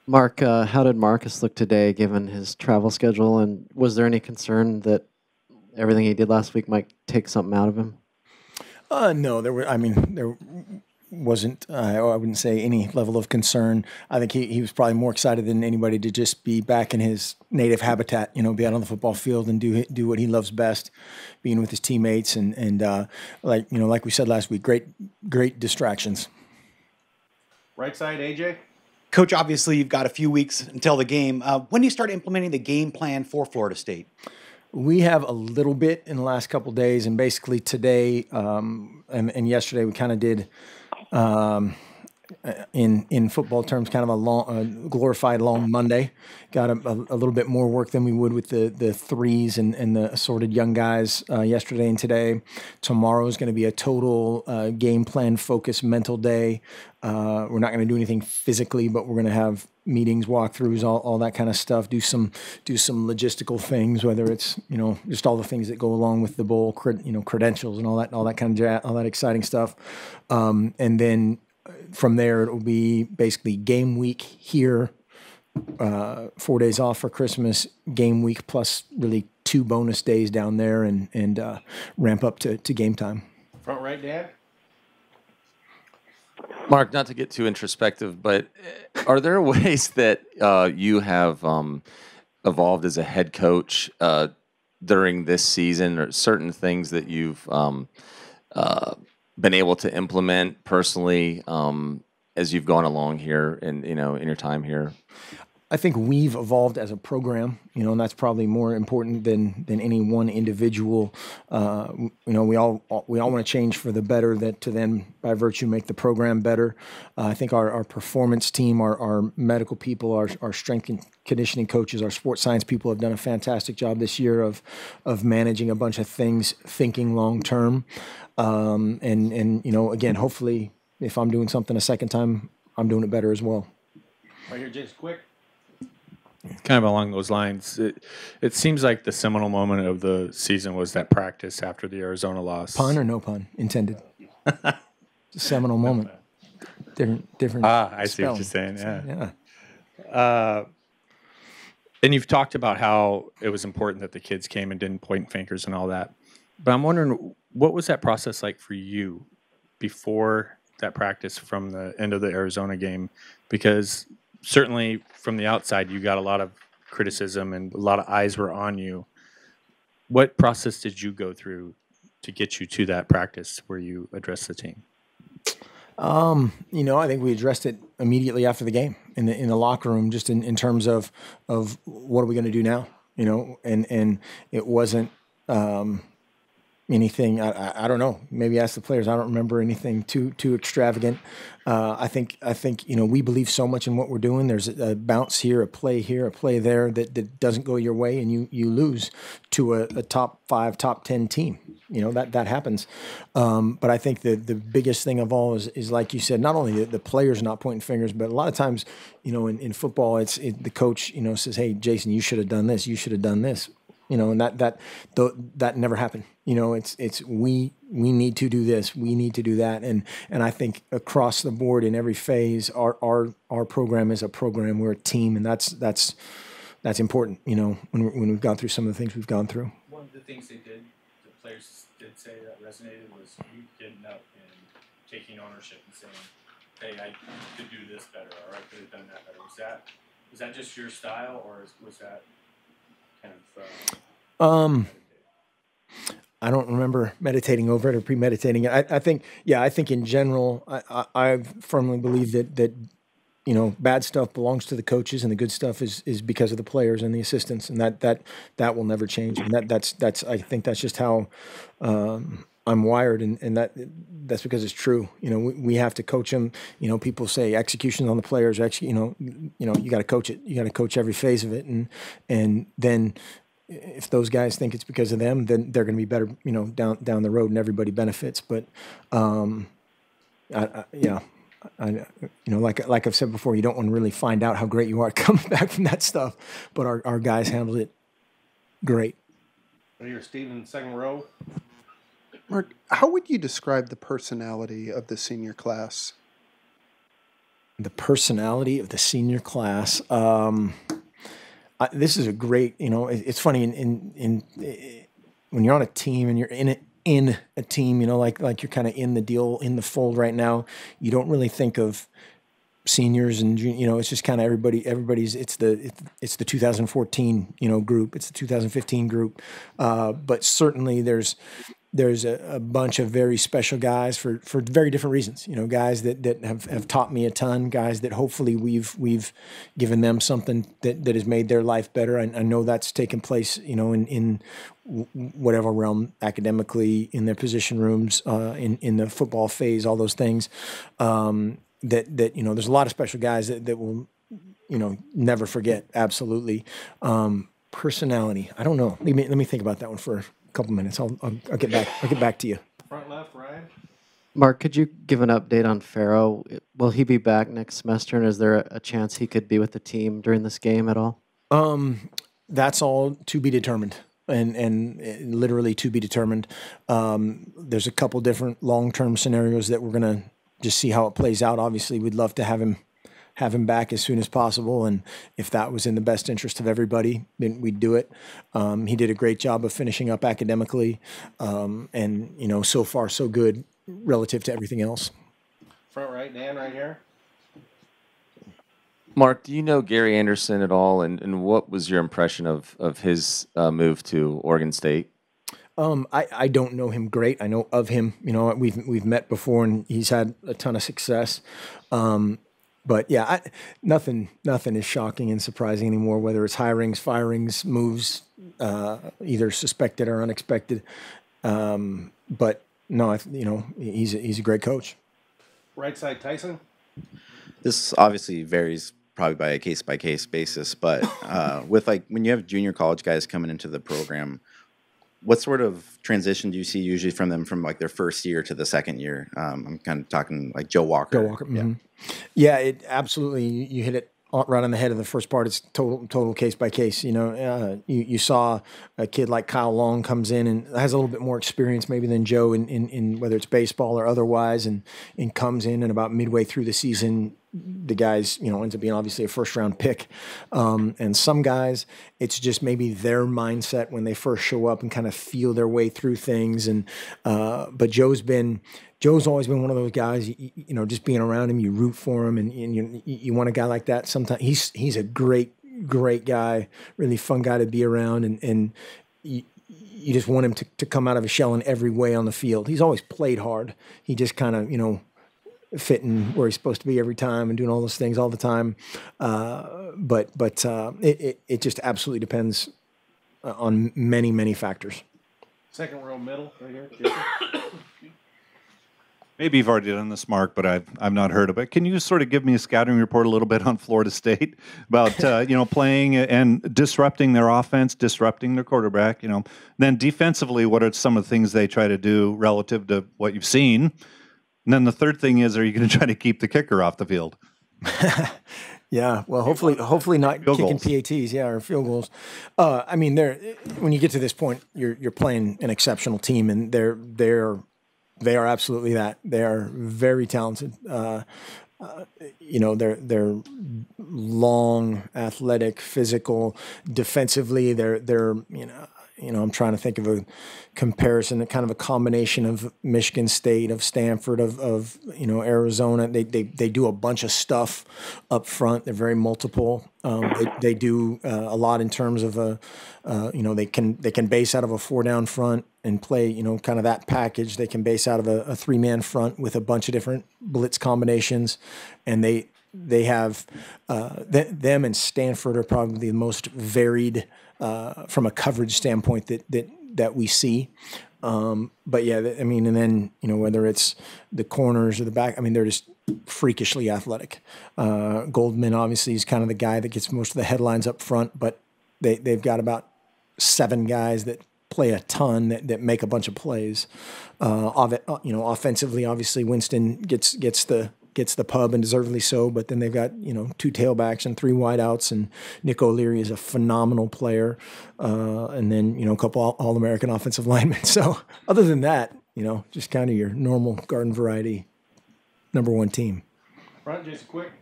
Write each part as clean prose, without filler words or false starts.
Mark, how did Marcus look today given his travel schedule? And was there any concern that everything he did last week might take something out of him? No, there were. I mean, there wasn't. I wouldn't say any level of concern. I think he was probably more excited than anybody to just be back in his native habitat. Be out on the football field and do what he loves best, being with his teammates and like we said last week, great distractions. Right side, AJ. Coach, obviously you've got a few weeks until the game. When do you start implementing the game plan for Florida State? We have a little bit in the last couple of days, and basically today and yesterday we kind of did, in football terms, kind of a glorified long Monday. Got a little bit more work than we would with the threes and the assorted young guys yesterday and today. Tomorrow is going to be a total game plan focused mental day. We're not going to do anything physically, but we're going to have meetings, walkthroughs, all that kind of stuff. Do some logistical things, whether it's just all the things that go along with the bowl, credentials and all that kind of all that exciting stuff. And then from there, it will be basically game week here, 4 days off for Christmas, game week plus really 2 bonus days down there, and ramp up to game time. Front right, Dad. Mark, not to get too introspective, but are there ways that you have evolved as a head coach during this season, or certain things that you've been able to implement personally as you've gone along here and in your time here? I think we've evolved as a program, and that's probably more important than any one individual. We all want to change for the better, that to then by virtue make the program better. I think our performance team, our medical people, our strength and conditioning coaches, our sports science people have done a fantastic job this year of managing a bunch of things, thinking long term, and again, hopefully, if I'm doing something a second time, I'm doing it better as well. Right here, Jason, quick. Kind of along those lines, it seems like the seminal moment of the season was that practice after the Arizona loss. Pun or no pun intended? It's a seminal moment. Different. I see spelling. what you're saying. Yeah. Yeah. And you've talked about how it was important that the kids came and didn't point fingers and all that. But I'm wondering, what was that process like for you before that practice from the end of the Arizona game? Because certainly from the outside, you got a lot of criticism and a lot of eyes were on you. What process did you go through to get you to that practice where you addressed the team? I think we addressed it immediately after the game in the locker room, just in terms of what are we going to do now, and it wasn't anything. I don't know. Maybe ask the players. I don't remember anything too extravagant. I think we believe so much in what we're doing. There's a bounce here, a play there that doesn't go your way, and you lose to a top 5, top 10 team. That happens. But I think the biggest thing of all is like you said, not only the players not pointing fingers, but a lot of times, in football, the coach says, "Hey, Jason, you should have done this. You should have done this." And that never happened. It's we need to do this, we need to do that, and I think across the board in every phase, our program is a program. We're a team, and that's important. When we've gone through some of the things we've gone through. One of the things the players did say that resonated was you getting up and taking ownership and saying, "Hey, I could do this better, or I could have done that better." Was that just your style, or was that kind of? I don't remember meditating over it or premeditating it. I think in general, I firmly believe that bad stuff belongs to the coaches, and the good stuff is because of the players and the assistants, and that will never change. And that's I think that's just how I'm wired, and that's because it's true. We have to coach them. People say execution on the players. You got to coach it. You got to coach every phase of it, and then if those guys think it's because of them, then they're going to be better. Down the road, and everybody benefits. But like I've said before, you don't want to really find out how great you are coming back from that stuff. But our guys handled it great. You're Steven, second row. Mark, how would you describe the personality of the senior class? The personality of the senior class. This is a great, it's funny when you're on a team and you're in a team, like you're kind of in the deal, in the fold right now, you don't really think of seniors and, it's just kind of everybody's, it's the 2014, group, it's the 2015 group. But certainly there's a bunch of very special guys for very different reasons, guys that have taught me a ton, guys that hopefully we've given them something that has made their life better. I know that's taken place, in whatever realm, academically, in their position rooms, in the football phase, all those things. That there's a lot of special guys that will, never forget. Absolutely. Personality. I don't know. Let me think about that one for a couple minutes. I'll get back. I'll get back to you. Front left, Ryan. Mark, could you give an update on Farrow? Will he be back next semester, and is there a chance he could be with the team during this game at all? That's all to be determined, and literally to be determined. There's a couple different long-term scenarios that we're gonna just see how it plays out. Obviously, we'd love to have him back as soon as possible, and if that was in the best interest of everybody, then we'd do it. He did a great job of finishing up academically, and so far so good relative to everything else. Front right, Dan, right here. Mark, do you know Gary Anderson at all, and what was your impression of his move to Oregon State? I don't know him great. I know of him. We've met before, and he's had a ton of success. But yeah, nothing is shocking and surprising anymore. Whether it's hirings, firings, moves, either suspected or unexpected. But no, he's a great coach. Right side, Tyson. This obviously varies probably by a case-by-case basis, but with when you have junior college guys coming into the program, what sort of transition do you see usually from them from their first year to the second year? I'm kind of talking like Joe Walker. Mm-hmm. Yeah, it absolutely. You hit it right on the head of the first part. It's total case by case. You saw a kid like Kyle Long comes in and has a little bit more experience maybe than Joe in whether it's baseball or otherwise, and comes in and about midway through the season, the guys, ends up being obviously a first round pick. And some guys, it's just maybe their mindset when they first show up and kind of feel their way through things. And, but Joe's always been one of those guys, just being around him, you root for him, and you want a guy like that. Sometimes he's a great guy, really fun guy to be around. And you just want him to come out of his shell in every way on the field. He's always played hard. He just kind of, fitting where he's supposed to be every time and doing all those things all the time. But it just absolutely depends on many, many factors. Second row middle, right here. Jason. Maybe you've already done this, Mark, but I've not heard of it. Can you just sort of give me a scouting report a little bit on Florida State about playing and disrupting their offense, disrupting their quarterback? Then defensively, what are some of the things they try to do relative to what you've seen? And then the third thing is, are you going to try to keep the kicker off the field? Yeah, well, hopefully not field kicking goals. PATs, or field goals. When you get to this point, you're playing an exceptional team, and they are absolutely that. They are very talented. They're long, athletic, physical. Defensively, they're I'm trying to think of a comparison, kind of a combination of Michigan State, of Stanford, of Arizona. They do a bunch of stuff up front. They're very multiple. They do a lot in terms of they can base out of a 4-down front and play kind of that package. They can base out of a 3-man front with a bunch of different blitz combinations, and they have them and Stanford are probably the most varied from a coverage standpoint that we see. But yeah, and then whether it's the corners or the back, they're just freakishly athletic. Goldman obviously is kind of the guy that gets most of the headlines up front, but they've got about 7 guys that play a ton that make a bunch of plays. Offensively, obviously Winston gets the pub, and deservedly so, but then they've got 2 tailbacks and 3 wideouts, and Nick O'Leary is a phenomenal player, and then a couple All-American offensive linemen. So other than that, just kind of your normal garden variety number 1 team. Front, Jason Quick.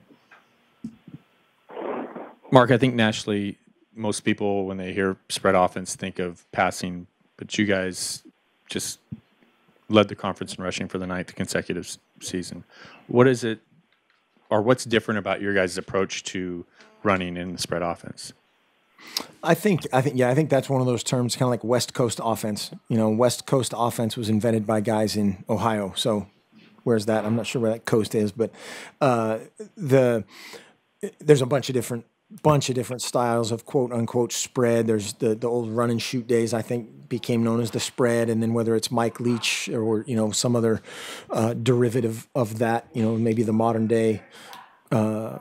Mark, I think nationally, most people, when they hear spread offense, think of passing, but you guys just led the conference in rushing for the 9th consecutive season. What is it, or what's different about your guys' approach to running in the spread offense? I think that's one of those terms, kind of like West Coast offense. West Coast offense was invented by guys in Ohio. So where's that? I'm not sure where that coast is, but there's a bunch of different styles of quote unquote spread. There's the old run and shoot days, I think, became known as the spread, and then whether it's Mike Leach or some other derivative of that, maybe the modern day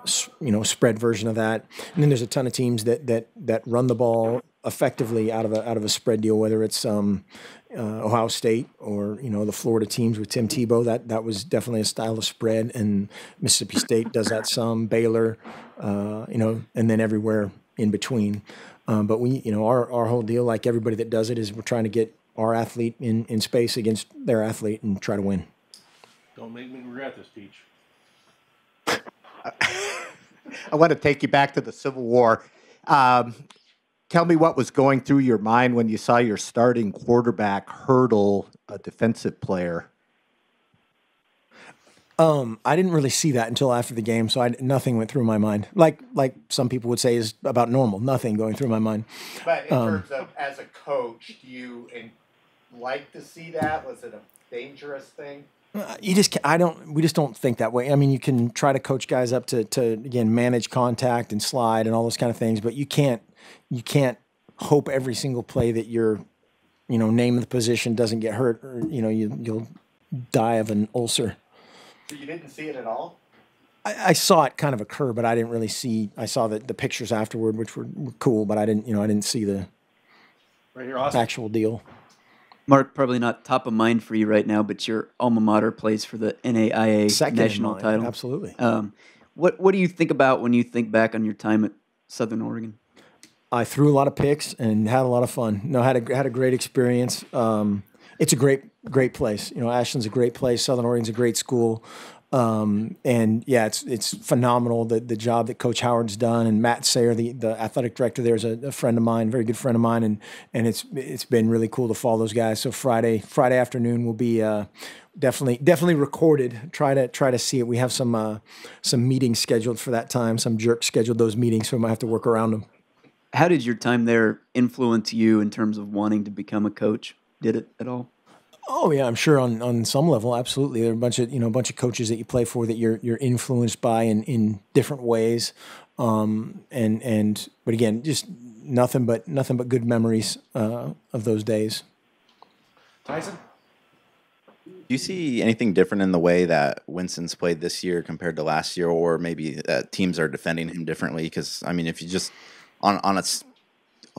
spread version of that. And then there's a ton of teams that run the ball effectively out of a spread deal, whether it's Ohio State or the Florida teams with Tim Tebow. That was definitely a style of spread, and Mississippi State does that some. Baylor, and then everywhere in between. But our whole deal, like everybody that does it, is we're trying to get our athlete in space against their athlete and try to win. Don't make me regret this, Peach. I want to take you back to the Civil War. Tell me what was going through your mind when you saw your starting quarterback hurdle a defensive player. I didn't really see that until after the game, so nothing went through my mind. Like some people would say is about normal, nothing going through my mind. But in terms of as a coach, do you like to see that? Was it a dangerous thing? We just don't think that way. I mean, you can try to coach guys up to again manage contact and slide and all those kind of things, but you can't hope every single play that your name of the position doesn't get hurt, or you'll die of an ulcer. So you didn't see it at all? I saw it kind of occur, but I didn't really see. I saw the pictures afterward, which were cool, but I didn't see the right here, Austin. actual deal. Mark, probably not top of mind for you right now, but your alma mater plays for the NAIA Second national title. Absolutely. What do you think about when you think back on your time at Southern Oregon? I threw a lot of picks and had a lot of fun. Had a great experience. It's a great place. Ashland's a great place. Southern Oregon's a great school. And yeah, it's phenomenal the job that Coach Howard's done, and Matt Sayer, the athletic director there, is a friend of mine, very good friend of mine, and it's been really cool to follow those guys. So Friday afternoon will be definitely recorded. Try to see it. We have some meetings scheduled for that time. Some jerk scheduled those meetings, so we might have to work around them. How did your time there influence you in terms of wanting to become a coach? Did it at all? Oh yeah, I'm sure on some level, absolutely. There are a bunch of coaches that you play for that you're influenced by in different ways, but again, just nothing but good memories of those days. Tyson? Do you see anything different in the way that Winston's played this year compared to last year, or maybe teams are defending him differently? Because I mean, if you just on a 100%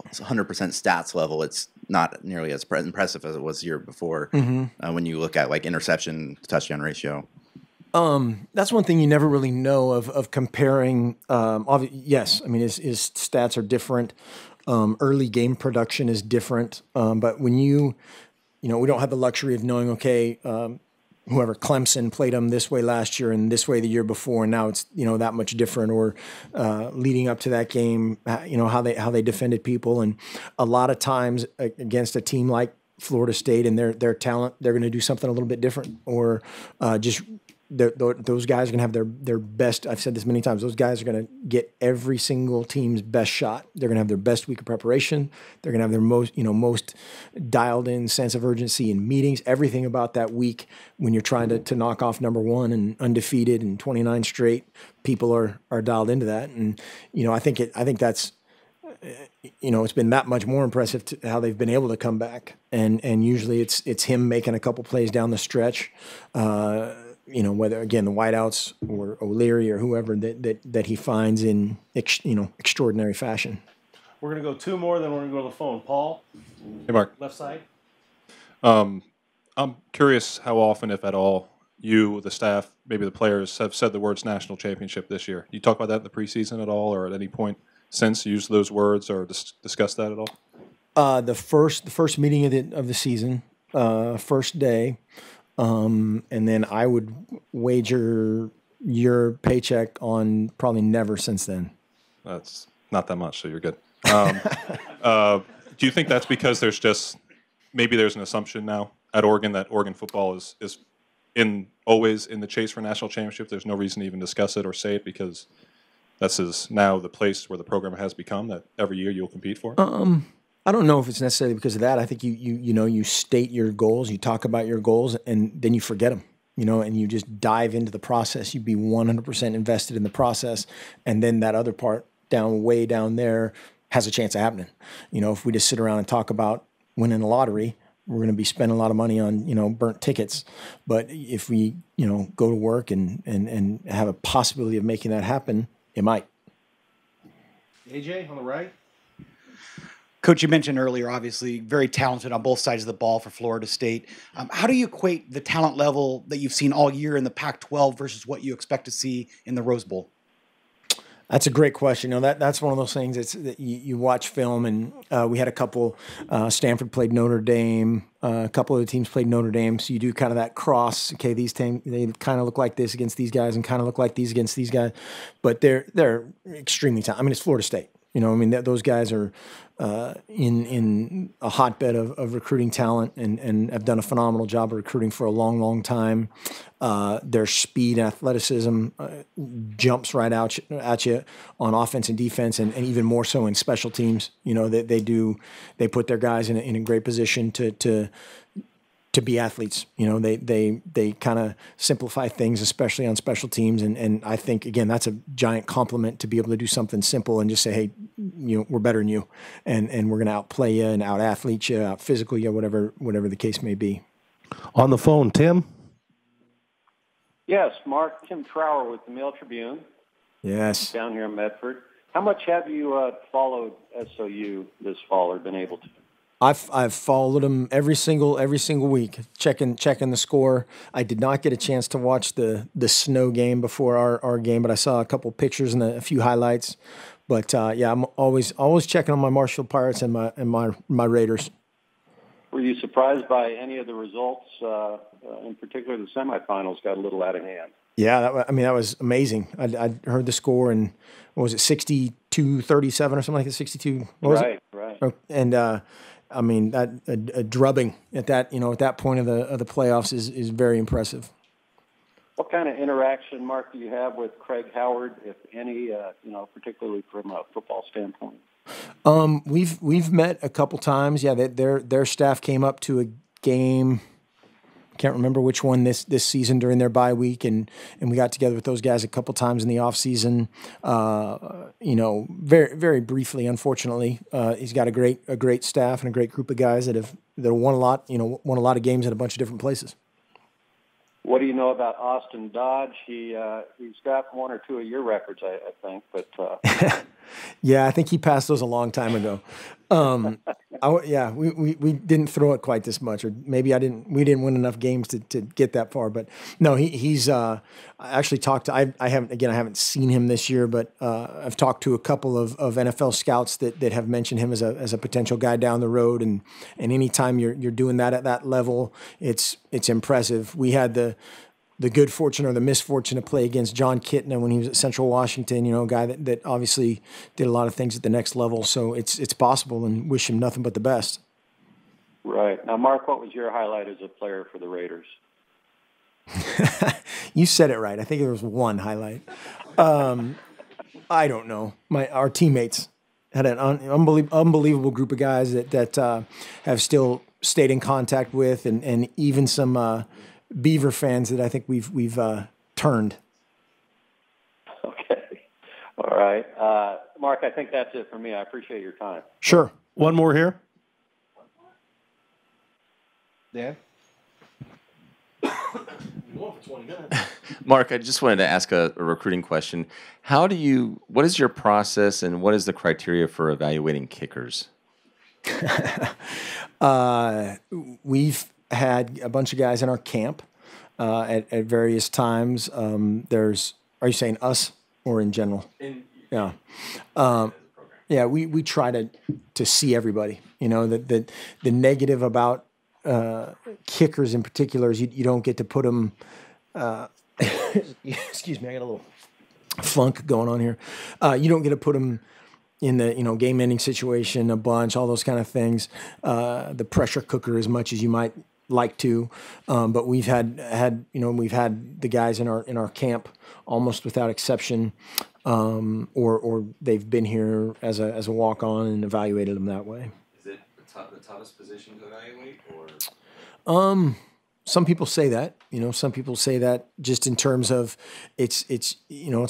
stats level, it's not nearly as impressive as it was the year before. Mm-hmm. When you look at like interception to touchdown ratio. That's one thing you never really know of comparing. Yes, I mean his stats are different. Early game production is different. But when we don't have the luxury of knowing, okay, whoever Clemson played them this way last year and this way the year before, and now it's that much different. Or leading up to that game, how they defended people, and a lot of times against a team like Florida State and their talent, they're going to do something a little bit different, or those guys are going to have their best. I've said this many times. Those guys are going to get every single team's best shot. They're going to have their best week of preparation. They're going to have their most dialed in sense of urgency in meetings. Everything about that week when you're trying to knock off number one and undefeated and 29 straight, people are dialed into that. And I think that's. It's been that much more impressive to how they've been able to come back. And usually it's him making a couple plays down the stretch. Whether again the wideouts or O'Leary or whoever that he finds in extraordinary fashion. We're gonna go two more, then we're gonna go to the phone. Paul, Hey, Mark. left side. I'm curious how often, if at all, you, the staff, maybe the players, have said the words national championship this year. You talk about that in the preseason at all, or at any point since use those words or discuss that at all? The first meeting of the season, first day. And then I would wager your paycheck on probably never since then. That's Not that much, so you're good. Do you think that's because maybe there's an assumption now at Oregon that Oregon football is always in the chase for national championship? There's no reason to even discuss it or say it because this is now the place where the program has become that every year you'll compete for? I don't know if it's necessarily because of that. I think you state your goals, you talk about your goals, and then you forget them, and you just dive into the process. You be 100% invested in the process, and then that other part way down there has a chance of happening. If we just sit around and talk about winning the lottery, we're going to be spending a lot of money on burnt tickets. But if we go to work and have a possibility of making that happen, it might. AJ on the right. Coach, you mentioned earlier, obviously, very talented on both sides of the ball for Florida State. How do you equate the talent level that you've seen all year in the Pac-12 versus what you expect to see in the Rose Bowl? That's a great question. That's one of those things that you watch film, and we had a couple. Stanford played Notre Dame. A couple of the teams played Notre Dame. So you do kind of that cross. Okay, these teams, they kind of look like this against these guys, and kind of look like these against these guys, but they're extremely talented. I mean, it's Florida State. Those guys are in a hotbed of recruiting talent and have done a phenomenal job of recruiting for a long, long time. Their speed, athleticism jumps right out at you on offense and defense, and even more so in special teams. They put their guys in a great position to be athletes. They kind of simplify things, especially on special teams. And I think, again, that's a giant compliment to be able to do something simple and just say, hey, we're better than you. And we're going to outplay you and out-athlete you, out-physical you, whatever the case may be. On the phone, Tim? Tim Trower with the Mail Tribune. Yes. Down here in Medford. How much have you followed SOU this fall or been able to? I've followed them every single week, checking the score. I did not get a chance to watch the snow game before our game, but I saw a couple pictures and a few highlights. But I'm always checking on my Marshfield Pirates and my Raiders. Were you surprised by any of the results? In particular, the semifinals got a little out of hand. Yeah, that was amazing. I heard the score, and what was it, 62-37 or something like that? 62. Right. And a drubbing at that point of the playoffs is very impressive. What kind of interaction, Mark, do you have with Craig Howard, if any? Particularly from a football standpoint. We've met a couple times. Yeah, their staff came up to a game. Can't remember which one this season during their bye week, and we got together with those guys a couple times in the off season. Very very briefly. Unfortunately, he's got a great staff and a great group of guys that have won a lot. Won a lot of games at a bunch of different places. What do you know about Austin Dodge? He's got one or two of your records, I think, but. Yeah, I think he passed those a long time ago. We didn't throw it quite this much, or maybe we didn't win enough games to get that far. But no, he's. I actually talked to. I haven't seen him this year, but I've talked to a couple of NFL scouts that have mentioned him as a potential guy down the road. And anytime you're doing that at that level, it's impressive. We had the good fortune or the misfortune to play against John Kitna when he was at Central Washington, a guy that obviously did a lot of things at the next level. So it's possible, and wish him nothing but the best. Right. Now, Mark, what was your highlight as a player for the Raiders? You said it right. I think there was one highlight. I don't know. Our teammates had an unbelievable group of guys that have still stayed in contact with, and even some Beaver fans that I think we've turned. Okay. All right. Mark, I think that's it for me. I appreciate your time. Sure. One more here. Dan? Mark, I just wanted to ask a recruiting question. What is your process, and what is the criteria for evaluating kickers? We've had a bunch of guys in our camp at various times. Are you saying us or in general? Yeah. We try to see everybody. The negative about kickers in particular is you don't get to put them. Excuse me, I got a little funk going on here. You don't get to put them, in the game-ending situation a bunch, all those kind of things. The pressure cooker as much as you might like to, but we've had the guys in our camp almost without exception, or they've been here as a walk-on and evaluated them that way. Is it the toughest position to evaluate, or? Some people say that. Some people say that just in terms of it's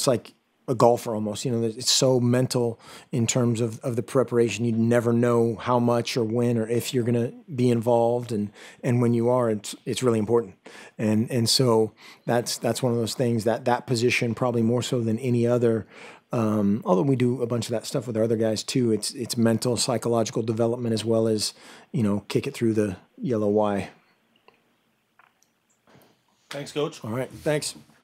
like a golfer almost. It's so mental in terms of the preparation. You never know how much or when or if you're going to be involved, and when you are, it's really important. And so that's one of those things that position probably more so than any other. Although we do a bunch of that stuff with our other guys too. It's mental, psychological development as well as kick it through the yellow Y. Thanks, Coach. All right, thanks.